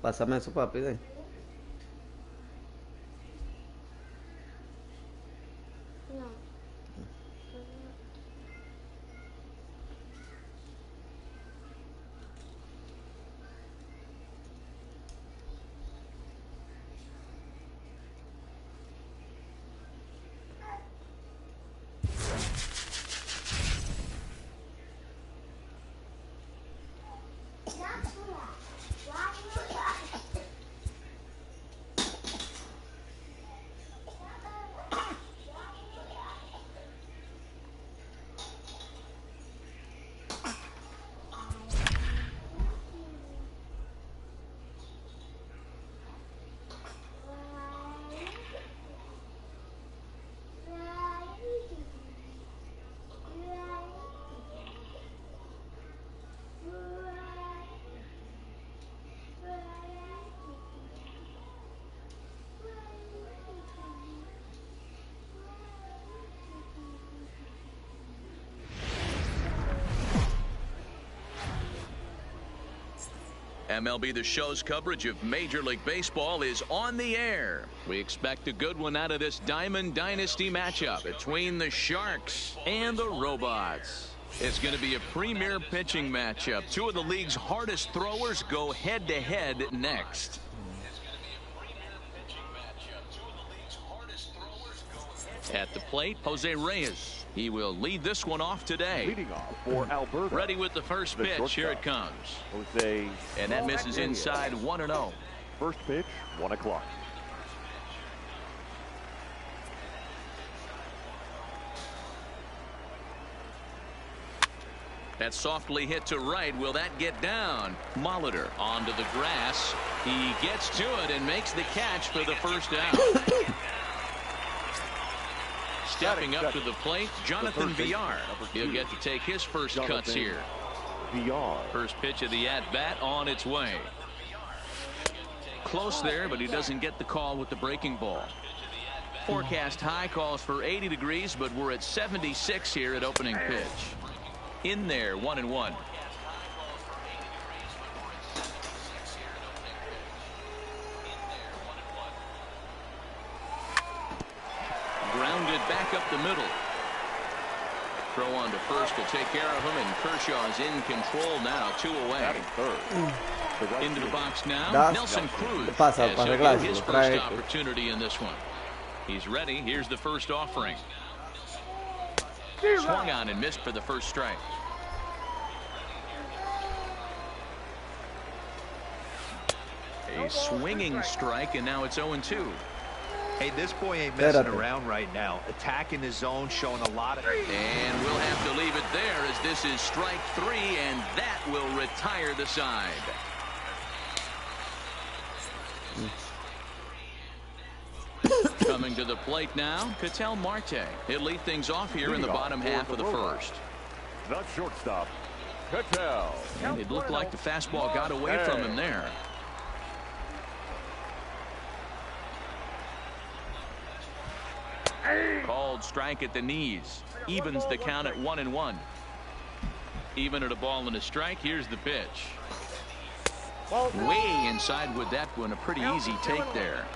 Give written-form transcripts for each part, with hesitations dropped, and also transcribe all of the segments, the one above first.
Pásame eso, papi. De. No. MLB The Show's coverage of Major League Baseball is on the air. We expect a good one out of this Diamond Dynasty matchup between the Sharks and the Robots. It's going to be a premier pitching matchup. Two of the league's hardest throwers go head-to-head next. At the plate, Jose Reyes. He will lead this one off today. Leading off for Alberta. Ready with the first pitch. Here it comes. Jose. And that misses inside 1-0. First pitch, 1 o'clock. That's softly hit to right. Will that get down? Molitor onto the grass. He gets to it and makes the catch for the first out. Stepping up to the plate, Jonathan Villar. He'll get to take his first cuts here. Villar. First pitch of the at-bat on its way. Close there, but he doesn't get the call with the breaking ball. Forecast high calls for 80 degrees, but we're at 76 here at opening pitch. In there, 1-1. Grounded back up the middle. Throw on to first will take care of him, and Kershaw's in control now. 2 away. Into the box now. Nelson Cruz has his first opportunity in this one. He's ready. Here's the first offering. Swung on and missed for the first strike. A swinging strike, and now it's 0-2. Hey, this boy ain't messing around right now. Attacking the zone, showing a lot of... And we'll have to leave it there as this is strike 3, and that will retire the side. Coming to the plate now, Ketel Marte. He'll lead things off here in the bottom half of the first. The shortstop, Ketel. And it looked like the fastball got away from him there. Called strike at the knees. Evens the count at 1-1. Even at a ball and a strike. Here's the pitch. Way inside with that one. A pretty easy take there.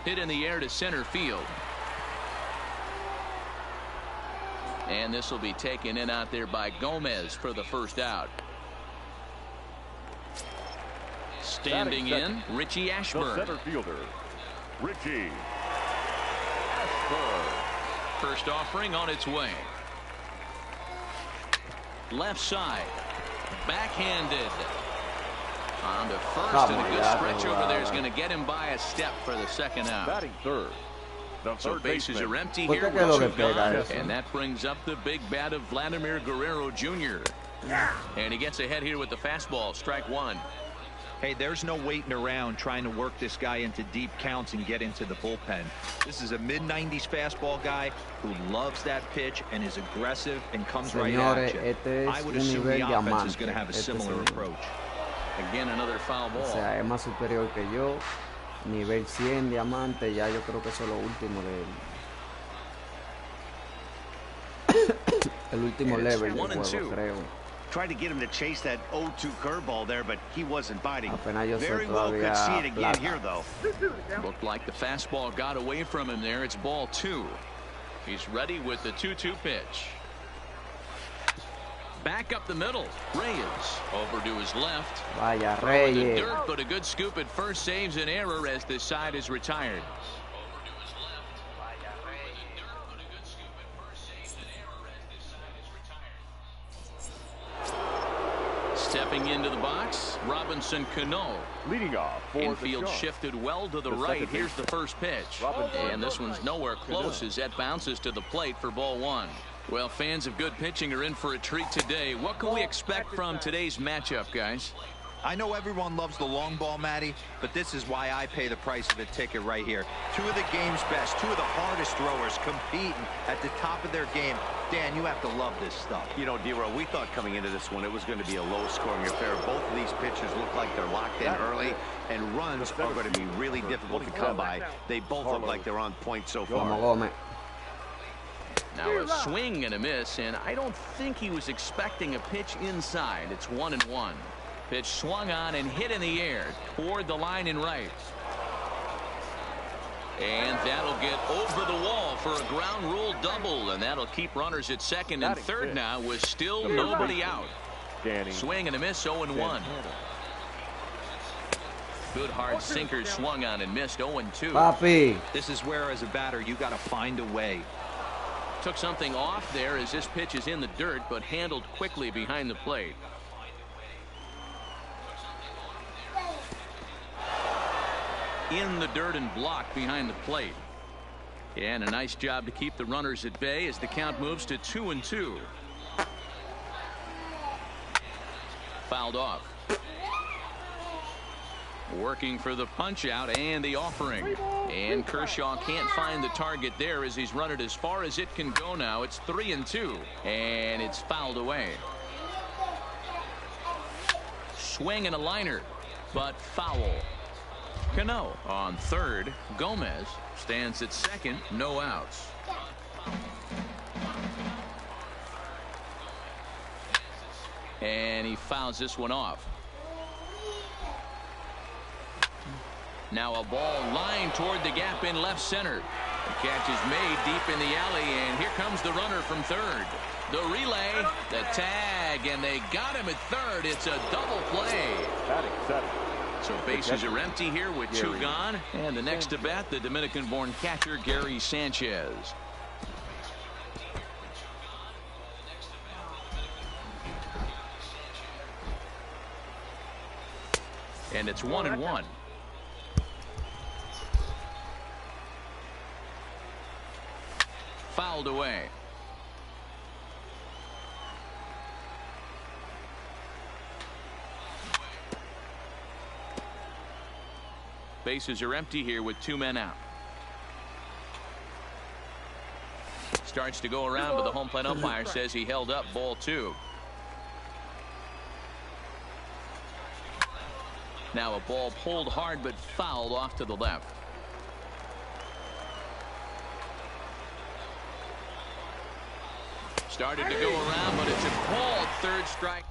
Hit in the air to center field. And this will be taken in out there by Gomez for the first out. Standing in, Richie Ashburn. The center fielder, Richie Ashburn. First offering on its way. Left side. Backhanded. On to first, and a good stretch over there is going to get him by a step for the second out. Batting third. So bases are empty here with 2 gone, and that brings up the big bat of Vladimir Guerrero Jr. And he gets ahead here with the fastball, strike 1. Hey, there's no waiting around trying to work this guy into deep counts and get into the bullpen. This is a mid-90s fastball guy who loves that pitch and is aggressive and comes right at you. I would assume the offense is going to have a similar approach. Again, another foul ball. O sea, es más superior que yo. Nivel 100, diamante, ya yo creo que eso es lo último de él. El último level del juego, creo. Tried to get him to chase that 0-2 curveball there, but he wasn't biting. Apenas yo soy Very well could see it again plata. here, though. Looked like the fastball got away from him there. It's ball 2. He's ready with the 2-2 pitch. Back up the middle. Reyes over to his left. Vaya Throwing the Reyes. dirt, but a good scoop at first saves an error as the side is retired. Stepping into the box, Robinson Cano. Leading off for the Infield Sharks. shifted well to the The right. second Here's the first pitch. And this one's nowhere close as that bounces to the plate for ball 1. Well, fans of good pitching are in for a treat today. What can we expect from today's matchup, guys? I know everyone loves the long ball, Matty, but this is why I pay the price of a ticket right here. 2 of the game's best, 2 of the hardest throwers competing at the top of their game. Dan, you have to love this stuff. You know, D-Row, we thought coming into this one it was going to be a low-scoring affair. Both of these pitchers look like they're locked in early, and runs are going to be really difficult to come by. They both look like they're on point so far. Now a swing and a miss, and I don't think he was expecting a pitch inside. It's 1-1. Pitch swung on and hit in the air toward the line and right. And that'll get over the wall for a ground rule double, and that'll keep runners at second and third now with still nobody out. Swing and a miss, 0-1. Good hard sinker swung on and missed, 0-2. Papi. This is where, as a batter, you got to find a way. Took something off there as this pitch is in the dirt, but handled quickly behind the plate. In the dirt and blocked behind the plate. And a nice job to keep the runners at bay as the count moves to 2-2. Fouled off. Working for the punch out and the offering. And Kershaw can't find the target there as he's run it as far as it can go now. It's 3-2. And it's fouled away. Swing and a liner, but foul. Cano on third. Gomez stands at second. No outs. And he fouls this one off. Now a ball lined toward the gap in left center. The catch is made deep in the alley, and here comes the runner from third. The relay, the tag, and they got him at third. It's a double play. So bases are empty here with 2 gone. And the next to bat, the Dominican-born catcher, Gary Sanchez. And it's 1-1. Fouled away. Bases are empty here with 2 men out. Starts to go around, but the home plate umpire says he held up ball 2. Now a ball pulled hard but fouled off to the left. Started to go around, but it's a called third strike.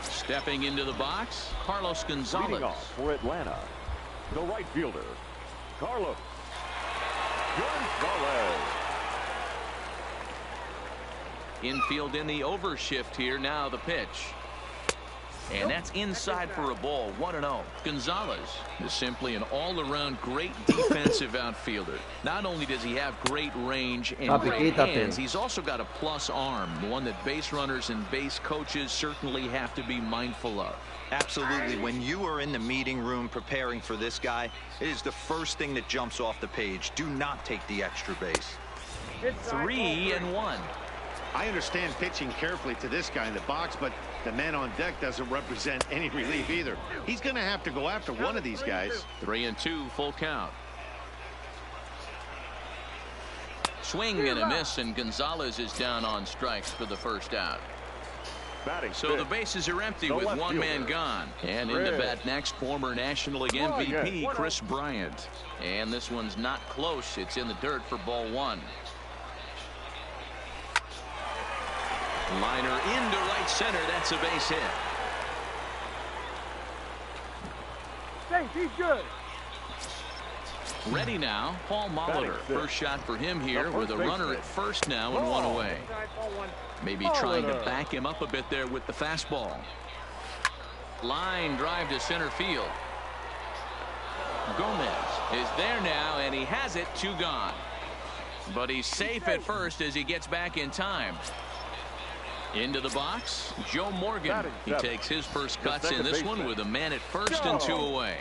Stepping into the box, Carlos Gonzalez. Leading off for Atlanta, the right fielder, Carlos Gonzalez. Infield in the overshift here. Now the pitch. And that's inside for a ball. 1-0. Gonzalez is simply an all-around great defensive outfielder. Not only does he have great range and great hands, he's also got a plus arm, one that base runners and base coaches certainly have to be mindful of. Absolutely. When you are in the meeting room preparing for this guy, it is the first thing that jumps off the page. Do not take the extra base. 3-1. I understand pitching carefully to this guy in the box, but the man on deck doesn't represent any relief either. He's going to have to go after one of these guys. 3-2, full count. Swing and a miss, and Gonzalez is down on strikes for the first out. So the bases are empty with 1 man gone. And in the bat next, former National League MVP Chris Bryant. And this one's not close. It's in the dirt for ball 1. Liner into right center. That's a base hit. He's good. Ready now, Paul Molitor. First shot for him here with a runner at first now and one away. Maybe trying to back him up a bit there with the fastball. Line drive to center field. Gomez is there now, and he has it. 2 gone. But he's safe at first as he gets back in time. Into the box, Joe Morgan. He takes his first cuts in this one with a man at first and 2 away.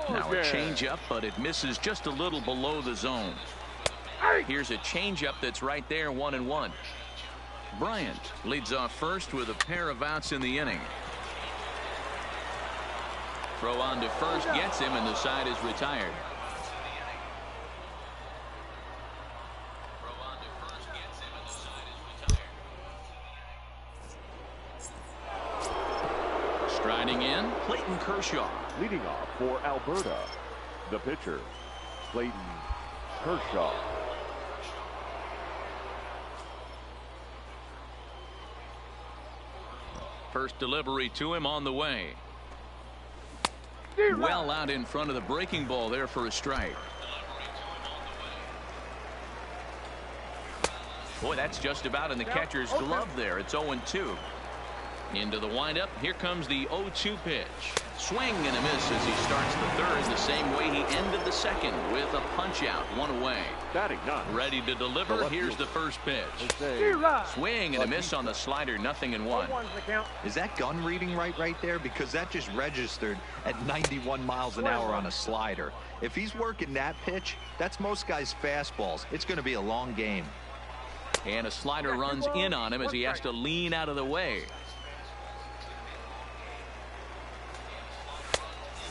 Now a changeup, but it misses just a little below the zone. Here's a changeup that's right there, 1-1. Bryant leads off first with a pair of outs in the inning. Throw on to first gets him, and the side is retired. Striding in, Clayton Kershaw. Leading off for Alberta, the pitcher, Clayton Kershaw. First delivery to him on the way. Well out in front of the breaking ball there for a strike. Boy, that's just about in the catcher's glove there. It's 0-2. Into the windup. Here comes the 0-2 pitch. Swing and a miss as he starts the third the same way he ended the second with a punch out, 1 away. Ready to deliver. Here's the first pitch. Swing and a miss on the slider, 0-1. Is that gun reading right there? Because that just registered at 91 miles an hour on a slider. If he's working that pitch, that's most guys' fastballs. It's going to be a long game. And a slider runs in on him as he has to lean out of the way.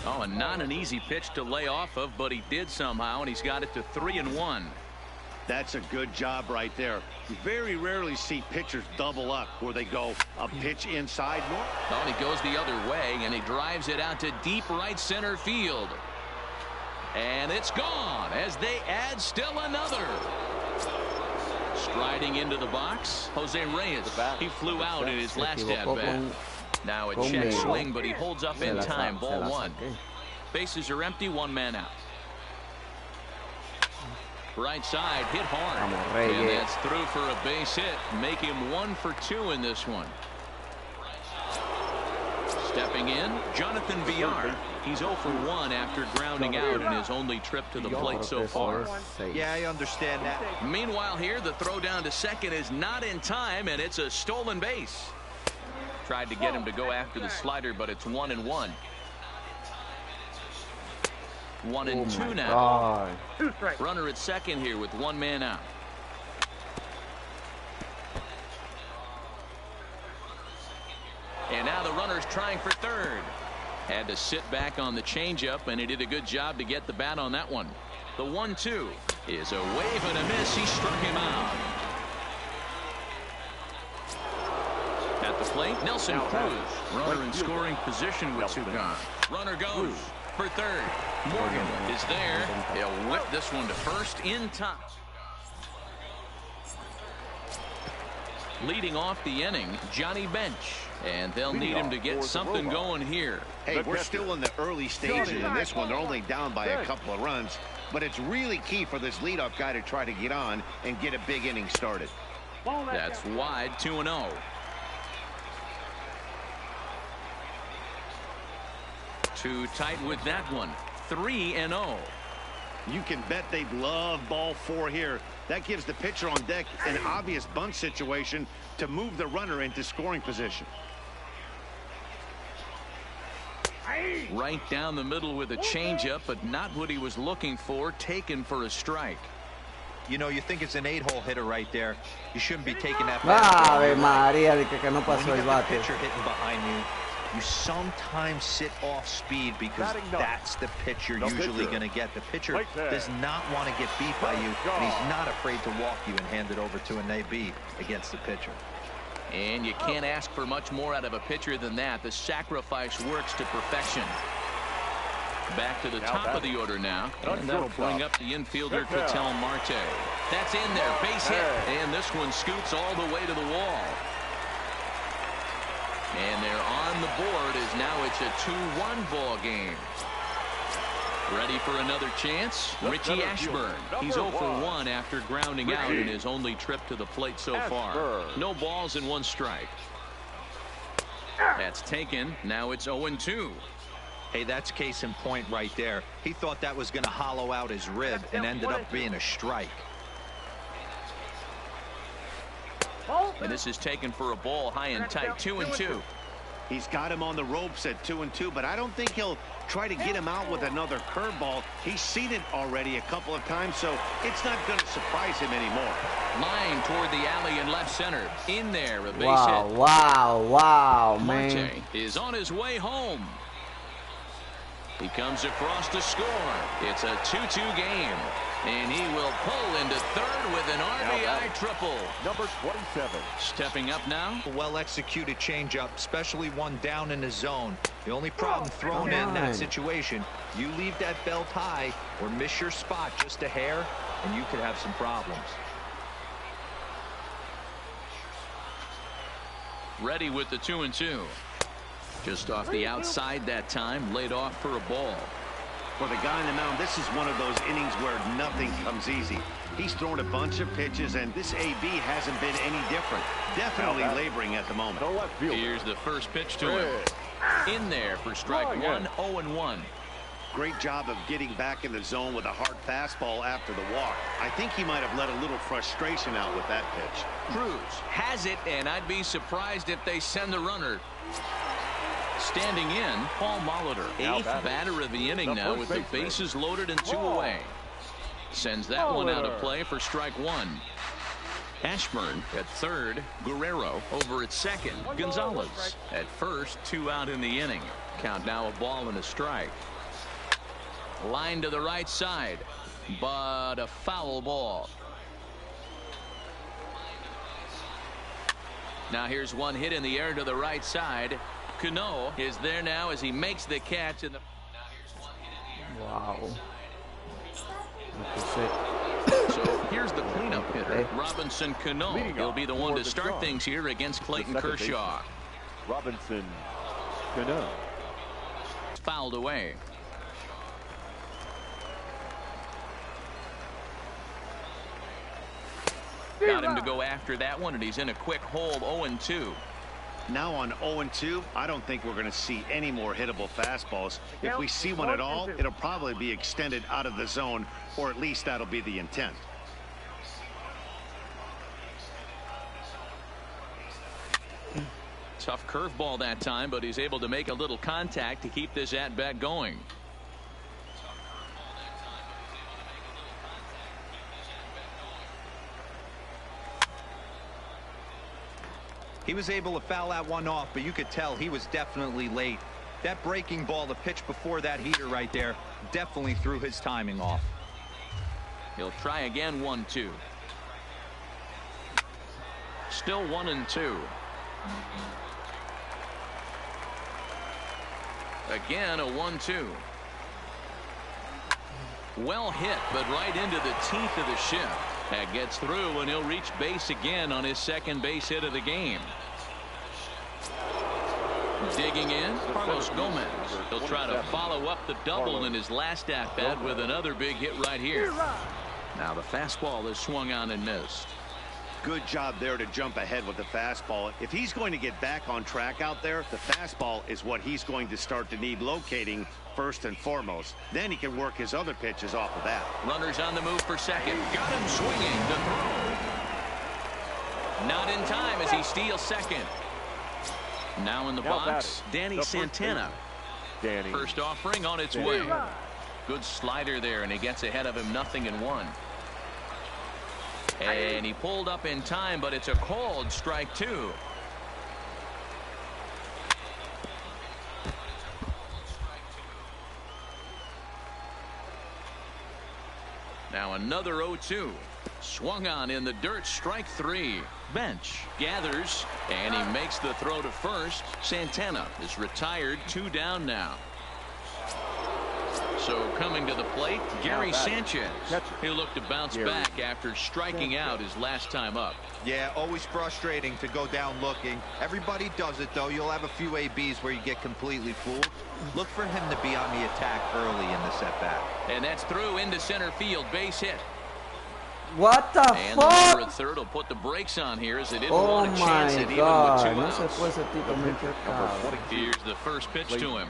Oh, and not an easy pitch to lay off of, but he did somehow, and he's got it to 3-1. That's a good job right there. You very rarely see pitchers double up where they go a pitch inside. Oh, and he goes the other way, and he drives it out to deep right center field. And it's gone as they add still another. Striding into the box, Jose Reyes. He flew out in his last at-bat. Now a check swing, but he holds up in time. Ball 1. Bases are empty. 1 man out. Right side hit hard. And that's through for a base hit. Make him 1 for 2 in this one. Stepping in, Jonathan Villar. He's 0 for 1 after grounding out in his only trip to the plate so far. Yeah, I understand that. Meanwhile here, the throw down to second is not in time, and it's a stolen base. Tried to get him to go after the slider, but it's 1-1. 1-2 now. Runner at second here with 1 man out. And now the runner's trying for third. Had to sit back on the changeup, and he did a good job to get the bat on that one. The 1-2 is a wave and a miss. He struck him out. At the plate, Nelson Cruz. Runner in scoring position with 2 gone. Runner goes for third. Morgan is there. He'll whip this one to first in time. Leading off the inning, Johnny Bench. And they'll need him to get something going here. Hey, we're still in the early stages in this one. They're only down by a couple of runs. But it's really key for this leadoff guy to try to get on and get a big inning started. That's wide, 2-0. Too tight with that one. 3-0. You can bet they'd love ball 4 here. That gives the pitcher on deck an obvious bunt situation to move the runner into scoring position. Right down the middle with a changeup, but not what he was looking for. Taken for a strike. You know, you think it's an 8-hole hitter right there. You shouldn't be taking that. Ave María, de que no pasó When you el got the bate. pitcher hitting behind you, you sometimes sit off speed because that's the pitch you're usually going to get. The pitcher does not want to get beat by you, and he's not afraid to walk you and hand it over to an AB against the pitcher. And you can't ask for much more out of a pitcher than that. The sacrifice works to perfection. Back to the top of the order now, and that'll bring up the infielder Ketel Marte. That's in there, base hit, and this one scoots all the way to the wall. And they're on the board as now it's a 2-1 ball game. Ready for another chance? Richie Ashburn. He's 0 for 1 after grounding out in his only trip to the plate so far. No balls and 1 strike. That's taken. Now it's 0-2. Hey, that's case in point right there. He thought that was going to hollow out his rib and ended up being a strike. And this is taken for a ball high and tight. 2-2. He's got him on the ropes at 2-2, but I don't think he'll try to get him out with another curveball. He's seen it already a couple of times, so it's not going to surprise him anymore. Line toward the alley in left center. In there, a base hit. Wow, man. Marte is on his way home. He comes across to score. It's a 2-2 game. And he will pull into third with an RBI triple. Number 27. Stepping up now. Well-executed changeup, especially one down in the zone. The only problem thrown in that situation, you leave that belt high or miss your spot just a hair, and you could have some problems. Ready with the 2-2. Just off the outside that time, laid off for a ball. For the guy on the mound, this is one of those innings where nothing comes easy. He's thrown a bunch of pitches, and this AB hasn't been any different. Definitely laboring at the moment. Here's the first pitch to him. In there for strike 1, 0-1. Great job of getting back in the zone with a hard fastball after the walk. I think he might have let a little frustration out with that pitch. Cruz has it, and I'd be surprised if they send the runner. Standing in, Paul Molitor, 8th batter of the inning now with the bases loaded and 2 away. Sends that one out of play for strike 1. Ashburn at third, Guerrero over at second, Gonzalez at first, 2 out in the inning. Count now a ball and a strike. Line to the right side, but a foul ball. Now here's one hit in the air to the right side. Cano is there now as he makes the catch. Wow. So here's the cleanup hitter, Robinson Cano. He'll be the one to start things here against Clayton Kershaw. Robinson Cano. Fouled away. Got him to go after that one, and he's in a quick hole, 0-2. Now on 0-2, I don't think we're going to see any more hittable fastballs. If we see one at all, it'll probably be extended out of the zone, or at least that'll be the intent. Tough curveball that time, but he's able to make a little contact to keep this at-bat going. He was able to foul that one off, but you could tell he was definitely late. That breaking ball, the pitch before that heater right there, definitely threw his timing off. He'll try again, 1-2. Still 1-2. Again, a 1-2. Well hit, but right into the teeth of the shift. That gets through, and he'll reach base again on his second base hit of the game. Digging in, Carlos Gomez. He'll try to follow up the double in his last at-bat with another big hit right here. Now the fastball is swung on and missed. Good job there to jump ahead with the fastball. If he's going to get back on track out there, the fastball is what he's going to start to need locating first and foremost. Then he can work his other pitches off of that. Runners on the move for second. Got him swinging. The throw. Not in time as he steals second. Now in the box, Danny Santana. First offering on its way. Good slider there, and he gets ahead of him, 0-1. And he pulled up in time, but it's a called strike 2. Now another 0-2. Swung on in the dirt, strike 3. Bench gathers, and he makes the throw to first. Santana is retired, 2 down now. So coming to the plate, Gary Sanchez, who looked to bounce back after striking out his last time up. Yeah, always frustrating to go down looking. Everybody does it, though. You'll have a few ABs where you get completely fooled. Look for him to be on the attack early in the setback. And that's through into center field, base hit. What the and fuck? And the number at third will put the brakes on here as they didn't want to chance it even with 2 outs. Here's the first pitch to him.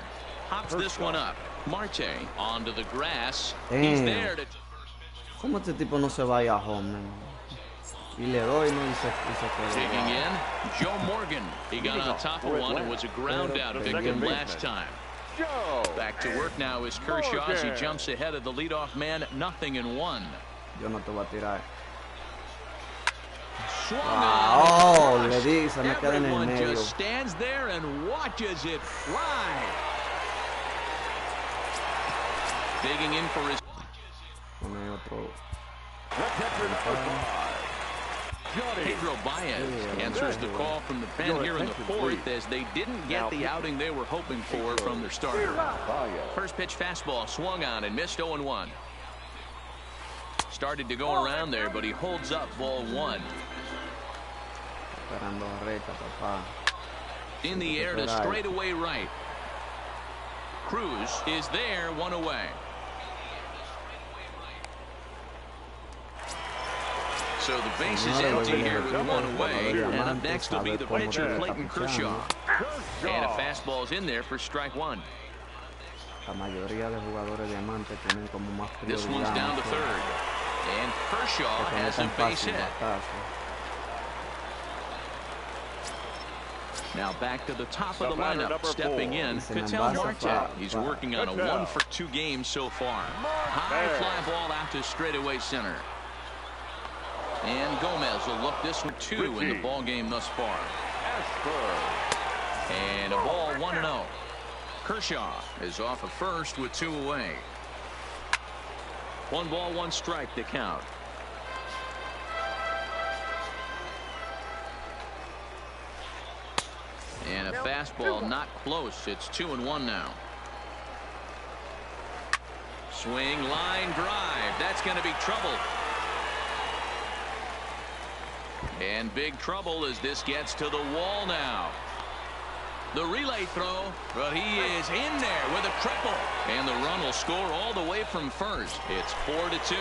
Hops this one up. Marte onto the grass. Damn. He's there to... ¿Cómo este tipo no se vaya a home, man? Y le doy, no, y se Taking in, Joe Morgan. He got on top of one and was a ground out victim last time. Back to work now is Kershaw as he jumps ahead of the leadoff man, 0-1. Yo no te voy a tirar. Wow, le di, se me queda en el medio. Just stands there and watches it fly. Digging in for his... Pedro Baez answers the call from the pen here in the fourth as they didn't get the outing they were hoping for from their starter. First pitch fastball swung on and missed 0-1. Started to go around there, but he holds up ball 1. In the air to straightaway right. Cruz is there, 1 away. So the base is empty here with 1 away. And up next will be the pitcher, Clayton Kershaw. And a fastball's in there for strike 1. This one's down to third. And Kershaw has a base hit. Now back to the top of the lineup, stepping in, Ketel Marte. He's working on a 1-for-2 game so far. High fly ball out to straightaway center. And Gomez will look this one 2 in the ball game thus far. And a ball 1-0. Kershaw is off of first with 2 away. 1 ball, 1 strike to count. And a fastball not close. It's 2-1 now. Swing, line drive. That's going to be trouble. And big trouble as this gets to the wall now. The relay throw, but he is in there with a triple. And the run will score all the way from first. It's 4-2.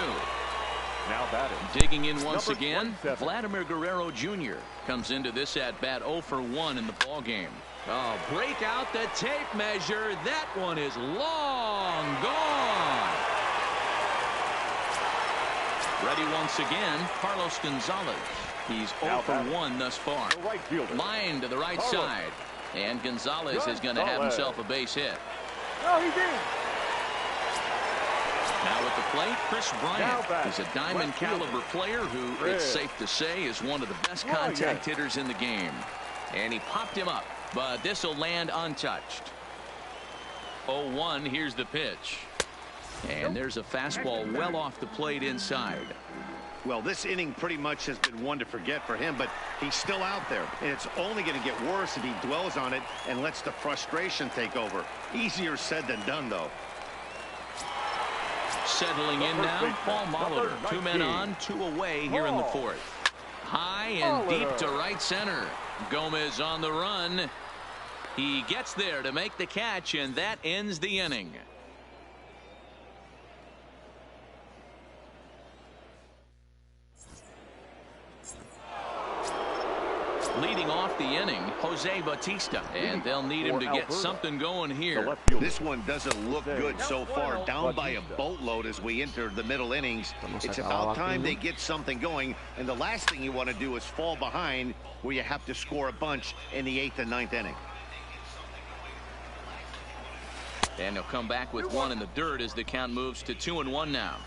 Now batting. Digging in once again, Vladimir Guerrero Jr. comes into this at-bat 0-for-1 in the ballgame. Oh, break out the tape measure. That one is long gone. Ready once again, Carlos Gonzalez. He's 0-for-1 thus far. Line to the right side. And Gonzalez is going to have himself a base hit. Oh, he did. Now at the plate, Chris Bryant. He's a diamond caliber player who, it's safe to say, is one of the best contact hitters in the game. And he popped him up, but this will land untouched. 0-1, here's the pitch. And there's a fastball well off the plate inside. Well, this inning pretty much has been one to forget for him, but he's still out there, and it's only going to get worse if he dwells on it and lets the frustration take over. Easier said than done, though. Settling in now, Paul Molitor. 2 men on, 2 away here in the fourth. High and deep to right center. Gomez on the run. He gets there to make the catch, and that ends the inning. Leading off the inning, Jose Bautista, and they'll need him to get something going here. This one doesn't look good so far. Down by a boatload as we enter the middle innings. It's about time they get something going, and the last thing you want to do is fall behind where you have to score a bunch in the 8th and 9th inning. And they'll come back with 1 in the dirt as the count moves to 2-1 now.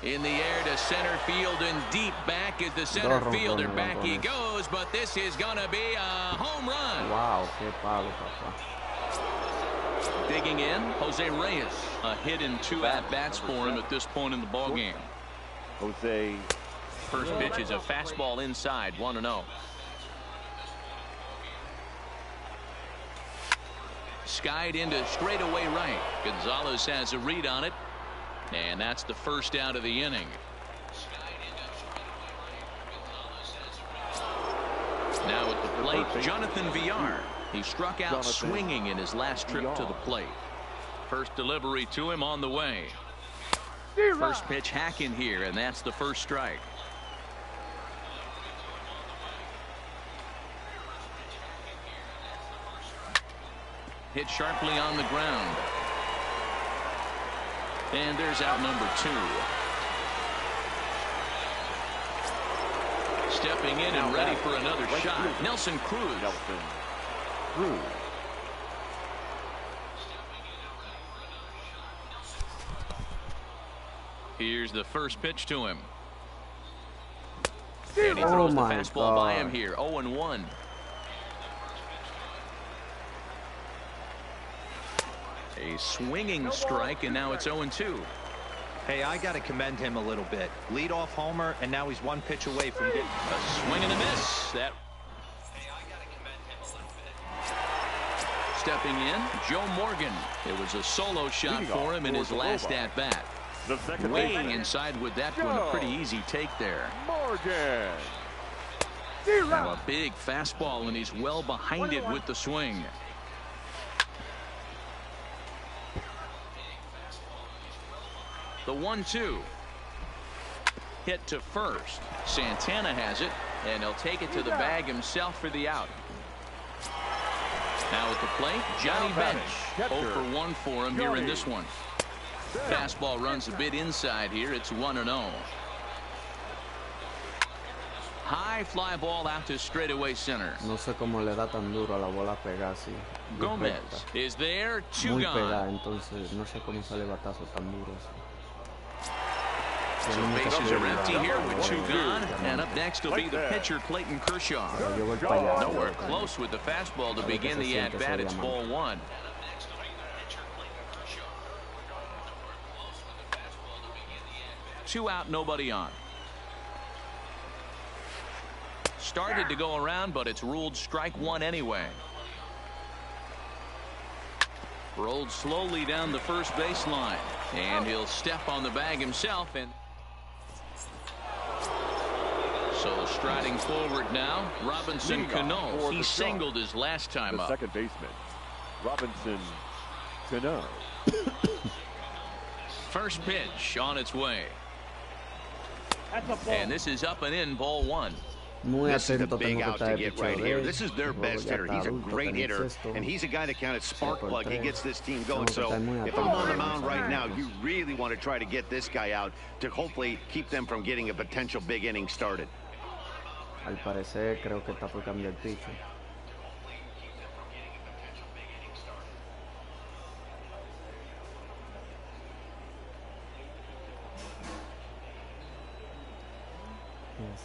In the air to center field and deep back is the center fielder. Back he goes, but this is going to be a home run. Wow, qué palo, papá. Digging in, Jose Reyes. A hit in 2 at-bats for him at this point in the ballgame. Jose. First pitch is a fastball inside, 1-0. skied into straightaway right. Gonzalez has a read on it, and that's the first out of the inning. Now at the plate, Jonathan Villar. He struck out swinging in his last trip to the plate. First delivery to him on the way. First pitch hacking here, and that's the first strike. Hit sharply on the ground. And there's out number 2. Stepping in and ready for another shot, Nelson Cruz. Here's the first pitch to him. And he throws the fastball by him here. 0-1. A swinging strike, and now it's 0-2. Hey, I got to commend him a little bit. Leadoff homer, and now he's one pitch away from getting a swing and a miss. That. Hey, I got to commend him a little bit. Stepping in, Joe Morgan. It was a solo shot for him in his last at bat. Way inside with that one, a pretty easy take there. Morgan. Now a big fastball, and he's well behind it with the swing. The 1-2. Hit to first. Santana has it, and he'll take it to the bag himself for the out. Now at the plate, Johnny Bench. 0 for 1 for him here in this one. Fastball runs a bit inside here. It's 1-0. High fly ball out to straightaway center. No sé cómo le da tan duro a la bola pegar así. Gomez is there. 2 Muy gone. pegada, entonces no sé cómo sale batazo tan duro así. So bases are empty here with 2 gone, and up next will be the pitcher Clayton Kershaw. Nowhere close with the fastball to begin the at bat. It's ball 1. Two out, nobody on. Started to go around, but it's ruled strike 1 anyway. Rolled slowly down the first baseline, and he'll step on the bag himself. And so striding forward now, Robinson Cano. He singled his last time up. Second baseman, Robinson Cano. First pitch on its way. And this is up and in, ball 1. This is the big out to get right here. This is their best hitter. He's a great hitter, and he's a guy that kind of spark plug. He gets this team going. So if I'm on the mound right now, you really want to try to get this guy out to hopefully keep them from getting a potential big inning started. Al parecer creo que está por cambiar el pitcher. Yes.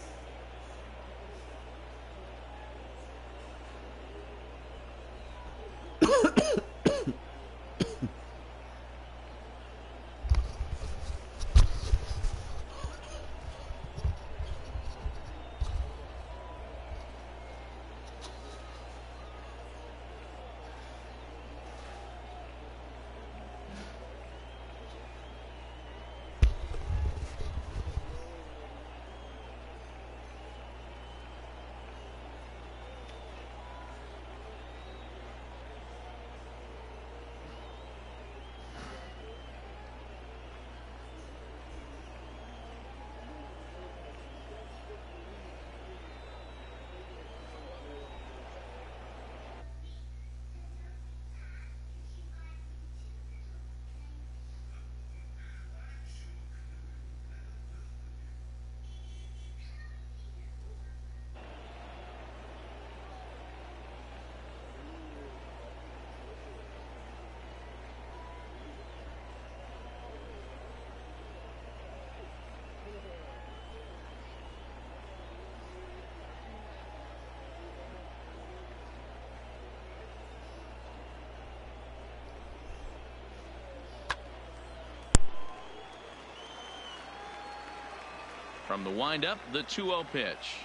From the windup, the 2-0 pitch.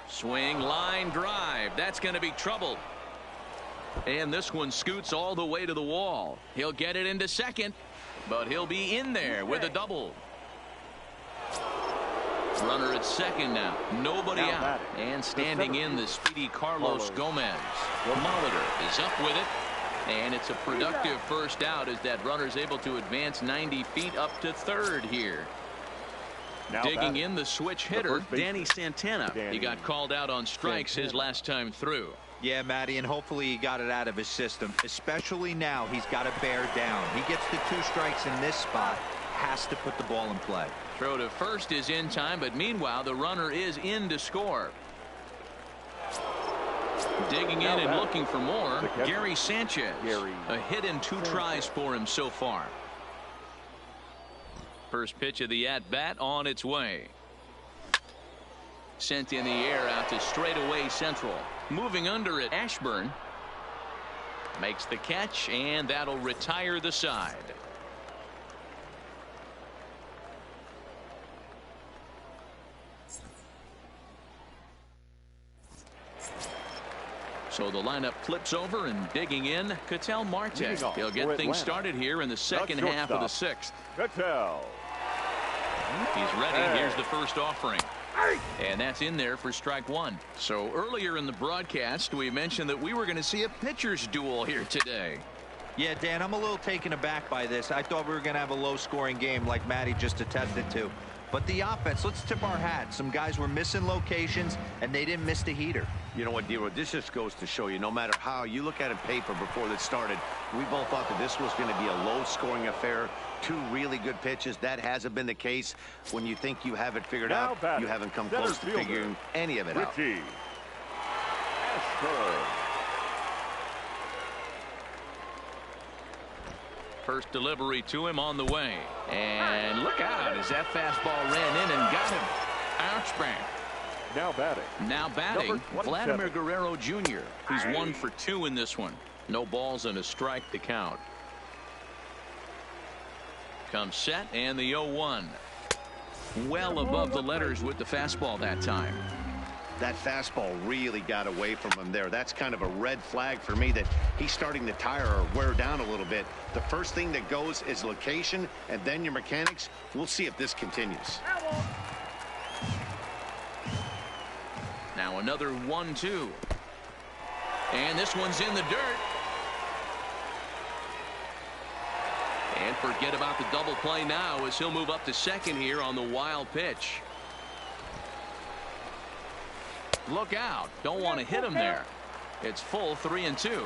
Swing, line drive. That's going to be trouble. And this one scoots all the way to the wall. He'll get it into second, but he'll be in there with a double. Runner at second now. Nobody out. And standing in the speedy Carlos Gomez. Molitor is up with it. And it's a productive first out as that runner's able to advance 90 feet up to third here. Digging in the switch hitter, Danny Santana. He got called out on strikes his last time through. Yeah, Matty, and hopefully he got it out of his system. Especially now, he's got to bear down. He gets the 2 strikes in this spot. Has to put the ball in play. Throw to first is in time, but meanwhile the runner is in to score. Digging in and looking for more, Gary Sanchez. A hit and 2 tries for him so far. First pitch of the at-bat on its way. Sent in the air out to straightaway central. Moving under it, Ashburn makes the catch, and that'll retire the side. So the lineup flips over, and digging in, Ketel Marte. He'll get things started here in the second half of the 6th. He's ready. Here's the first offering. And that's in there for strike 1. So earlier in the broadcast, we mentioned that we were going to see a pitcher's duel here today. Yeah, Dan, I'm a little taken aback by this. I thought we were going to have a low-scoring game like Matty just attested to. But the offense, let's tip our hat. Some guys were missing locations, and they didn't miss the heater. You know what, D-Roy, this just goes to show you, no matter how you look at it paper before this started, we both thought that this was going to be a low-scoring affair. 2 really good pitches. That hasn't been the case. When you think you have it figured out, you haven't come close to figuring any of it out. First delivery to him on the way. And look out as that fastball ran in and got him. Ouch bang. Now batting, Vladimir Guerrero Jr. He's 1 for 2 in this one. No balls and a strike to count. Comes set, and the 0-1. Well above the letters with the fastball that time. That fastball really got away from him there. That's kind of a red flag for me that he's starting to tire or wear down a little bit. The first thing that goes is location, and then your mechanics. We'll see if this continues. Now another 1-2. And this one's in the dirt. And forget about the double play now as he'll move up to second here on the wild pitch. Look out. Don't want to hit him there. It's full 3-2.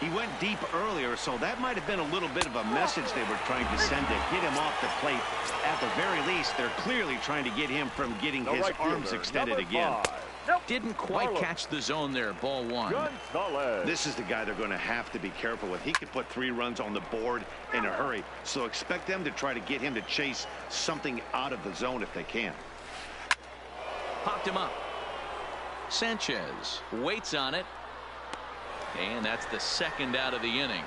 He went deep earlier, so that might have been a little bit of a message they were trying to send to get him off the plate. At the very least, they're clearly trying to get him from getting his arms extended again. Didn't quite catch the zone there. Ball 1. This is the guy they're going to have to be careful with. He could put 3 runs on the board in a hurry. So expect them to try to get him to chase something out of the zone if they can. Popped him up. Sanchez waits on it. And that's the 2nd out of the inning.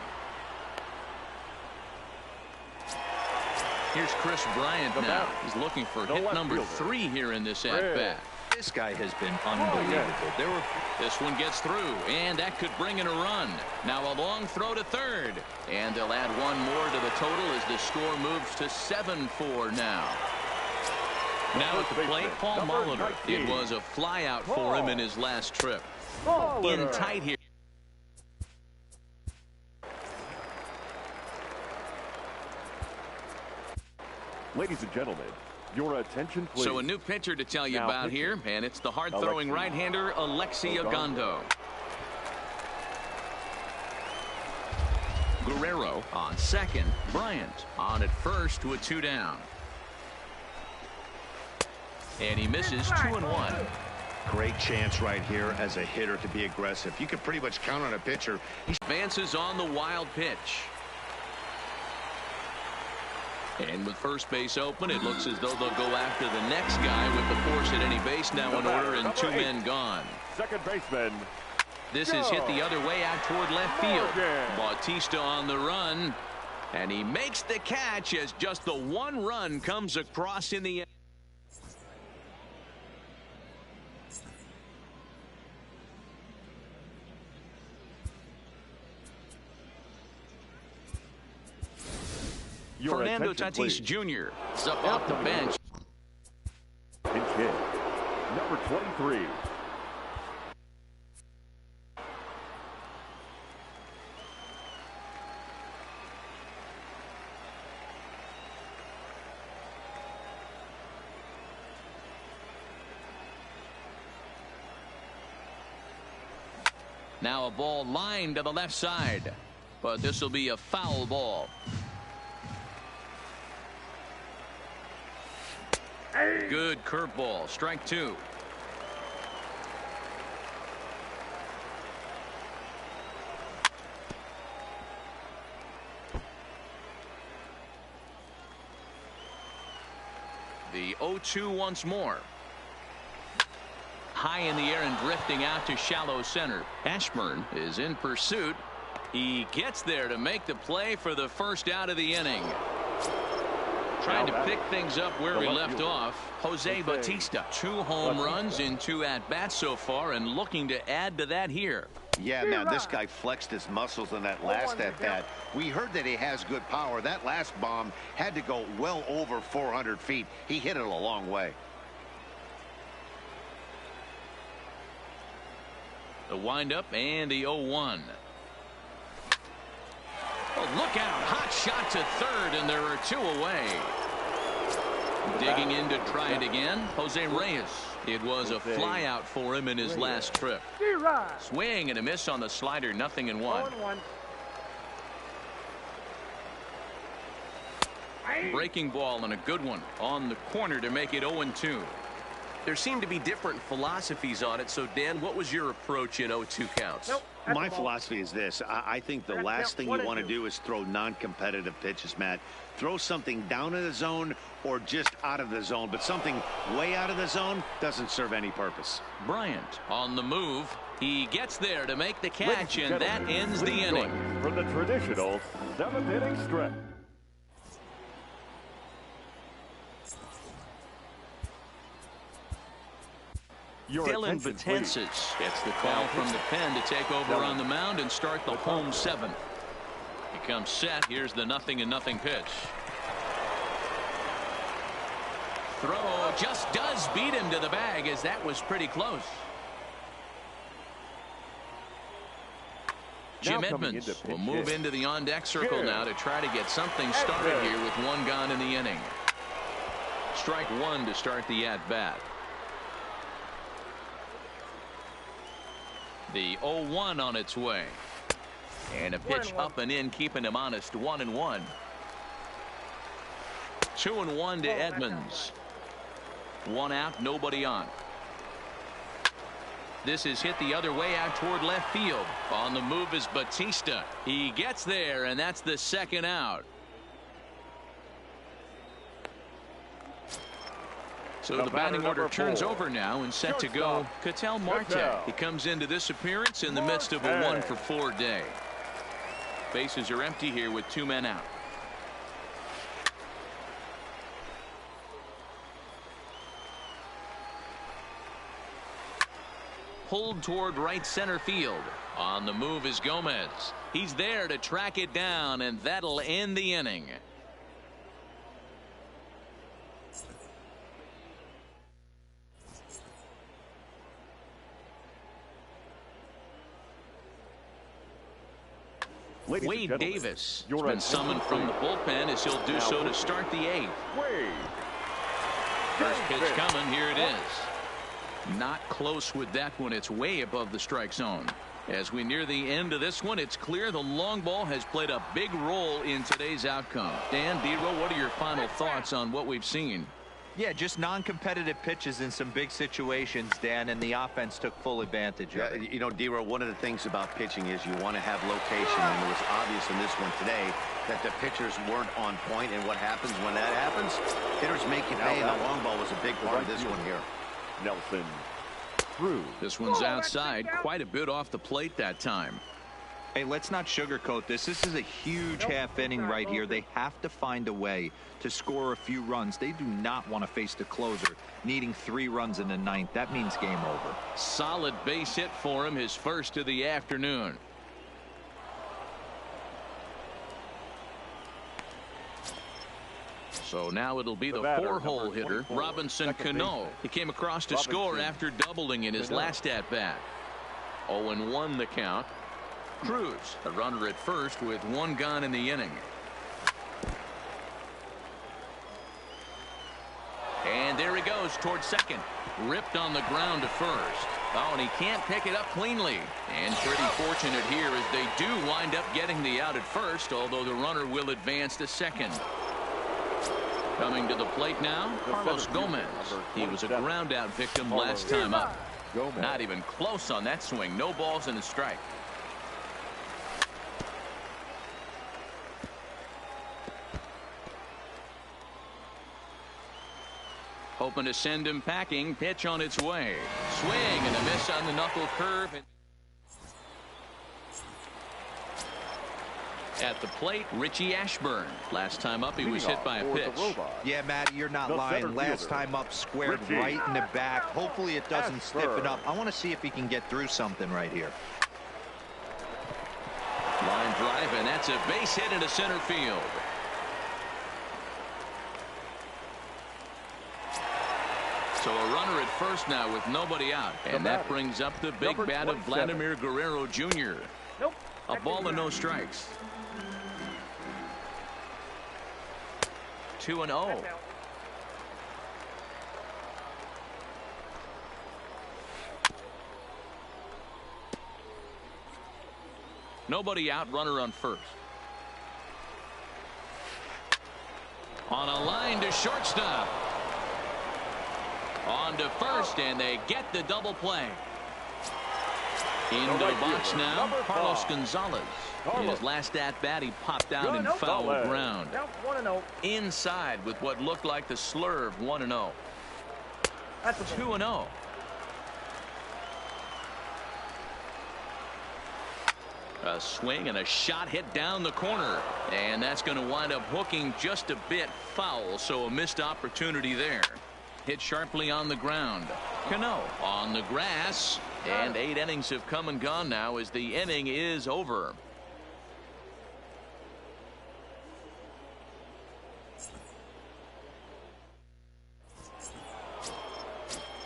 Here's Chris Bryant now. He's looking for hit number 3 here in this at-bat. This guy has been unbelievable. This one gets through, and that could bring in a run. Now a long throw to third, and they'll add 1 more to the total as the score moves to 7-4 now. Now at the plate, Paul Molitor. It was a fly out for him in his last trip. In tight here. Ladies and gentlemen, your attention, please. So a new pitcher to tell you about here, and it's the hard-throwing right-hander Alexi Ogando. Guerrero on second. Bryant on at first with 2 down. And he misses 2-1. Great chance right here as a hitter to be aggressive. You can pretty much count on a pitcher. He advances on the wild pitch. And with first base open, it looks as though they'll go after the next guy with the force at any base now in order and 2 men gone. Second baseman. This is hit the other way out toward left field. Bautista on the run. And he makes the catch as just the 1 run comes across in the end. Fernando Tatis Jr. is up off the bench. Pinch hit, number 23. Now a ball lined to the left side, but this will be a foul ball. Good curveball, strike two. The 0-2 once more. High in the air and drifting out to shallow center. Ashburn is in pursuit. He gets there to make the play for the first out of the inning. Trying to pick things up where we left off. Jose Bautista. 2 home runs in 2 at-bats so far, and looking to add to that here. Yeah, man, this guy flexed his muscles in that last at-bat. We heard that he has good power. That last bomb had to go well over 400 feet. He hit it a long way. The windup and the 0-1. Oh, look out. Hot shot to third, and there are 2 away. Digging in to try it again, Jose Reyes. It was a fly out for him in his last trip. Swing and a miss on the slider, 0-1. Breaking ball and a good one on the corner to make it 0-2. There seem to be different philosophies on it. So, Dan, what was your approach in 0-2 counts? My philosophy is this. I think the last thing you want to do is throw non-competitive pitches, Matt. Throw something down in the zone or just out of the zone, but something way out of the zone doesn't serve any purpose. Bryant on the move. He gets there to make the catch, and that ends the inning. For the traditional 7th inning stretch. Dylan Betances gets the call from the pen to take over on the mound and start the home 7th. He comes set. Here's the 0-0 pitch. Throw just does beat him to the bag, as that was pretty close. Jim Edmonds will move into the on-deck circle now to try to get something started here with 1 gone in the inning. Strike 1 to start the at-bat. The 0-1 on its way. And a pitch up and in, keeping him honest. 1-1. 2-1 to Edmonds. 1 out, nobody on. This is hit the other way out toward left field. On the move is Bautista. He gets there, and that's the 2nd out. So the batting order turns over now, and set to go Ketel Marte. He comes into this appearance in the midst of a 1-for-4 day. Bases are empty here with 2 men out. Pulled toward right center field. On the move is Gomez. He's there to track it down, and that'll end the inning. Wade Davis has been summoned from the bullpen, as he'll do so to start the 8th. First pitch coming. Here it is. Not close with that one. It's way above the strike zone. As we near the end of this one, it's clear the long ball has played a big role in today's outcome. Dan, D-Row, what are your final thoughts on what we've seen? Yeah, just non-competitive pitches in some big situations, Dan, and the offense took full advantage of it. You know, D-Row, one of the things about pitching is you want to have location, and it was obvious in this one today that the pitchers weren't on point, and what happens when that happens? Hitters make you pay, and the long ball was a big part of this one here. Nelson. This one's outside, quite a bit off the plate that time. Hey, let's not sugarcoat this. This is a huge half inning right here. They have to find a way to score a few runs. They do not want to face the closer needing 3 runs in the 9th. That means game over. Solid base hit for him, his first of the afternoon. So now it'll be the batter, four-hole number hitter, 24, Robinson second Cano. baseman. He came across to score after doubling in his Cano. last at-bat. 0-1 the count. Cruz, a runner at first with one gone in the inning. And there he goes towards second. Ripped on the ground to first. Oh, and he can't pick it up cleanly. And pretty fortunate here as they do wind up getting the out at first, although the runner will advance to second. Coming to the plate now, Carlos Gomez. He was a ground out victim last time up. Not even close on that swing. No balls and a strike. Hoping to send him packing. Pitch on its way. Swing and a miss on the knuckle curve. At the plate, Richie Ashburn. Last time up, he was hit by a pitch. Yeah, Matty, you're not lying. Last time up, squared right in the back. Hopefully it doesn't stiffen up. I want to see if he can get through something right here. Line drive, and that's a base hit into center field. So a runner at first now with nobody out. And that brings up the big bat of Vladimir Guerrero Jr. A ball and no strikes. 2-0. Nobody out, runner on first. On a line to shortstop. On to first, and they get the double play. Into the box now, Carlos Gonzalez. In his last at-bat, he popped out in foul ground. Inside with what looked like the slurve, 1-0. 2-0. A swing and a shot hit down the corner. And that's going to wind up hooking just a bit foul, so a missed opportunity there. Hit sharply on the ground. Cano on the grass. And 8 innings have come and gone now as the inning is over.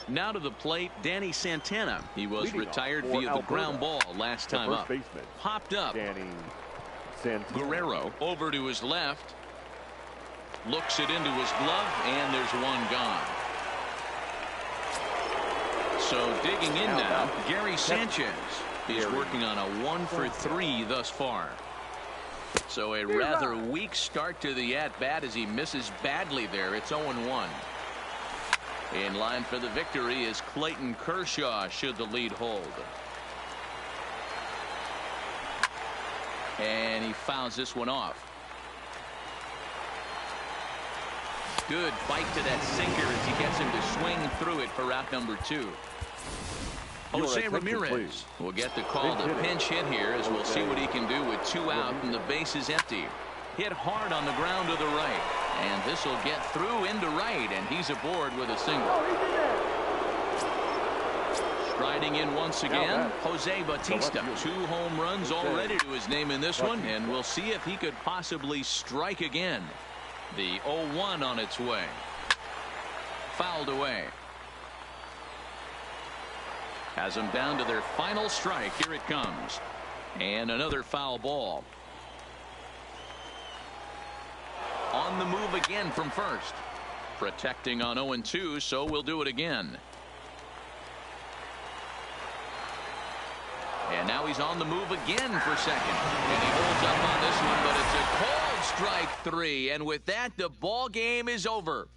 Now to the plate, Danny Santana. He was retired via the ground ball last time up. Popped up. Guerrero over to his left. Looks it into his glove, and there's one gone. So digging in now, Gary Sanchez. He's working on a 1-for-3 thus far. So a rather weak start to the at-bat as he misses badly there. It's 0-1. In line for the victory is Clayton Kershaw should the lead hold. And he fouls this one off. Good fight to that sinker as he gets him to swing through it for out number 2. Jose Ramirez will get the call to pinch hit here as we'll see what he can do with 2 out and the base is empty. Hit hard on the ground to the right. And this will get through into right, and he's aboard with a single. Striding in once again, Jose Bautista. 2 home runs already to his name in this one, and we'll see if he could possibly strike again. The 0-1 on its way. Fouled away. Has them down to their final strike. Here it comes. And another foul ball. On the move again from first. Protecting on 0-2, so we'll do it again. And now he's on the move again for second. And he holds up on this one, but it's a cold strike 3. And with that, the ball game is over.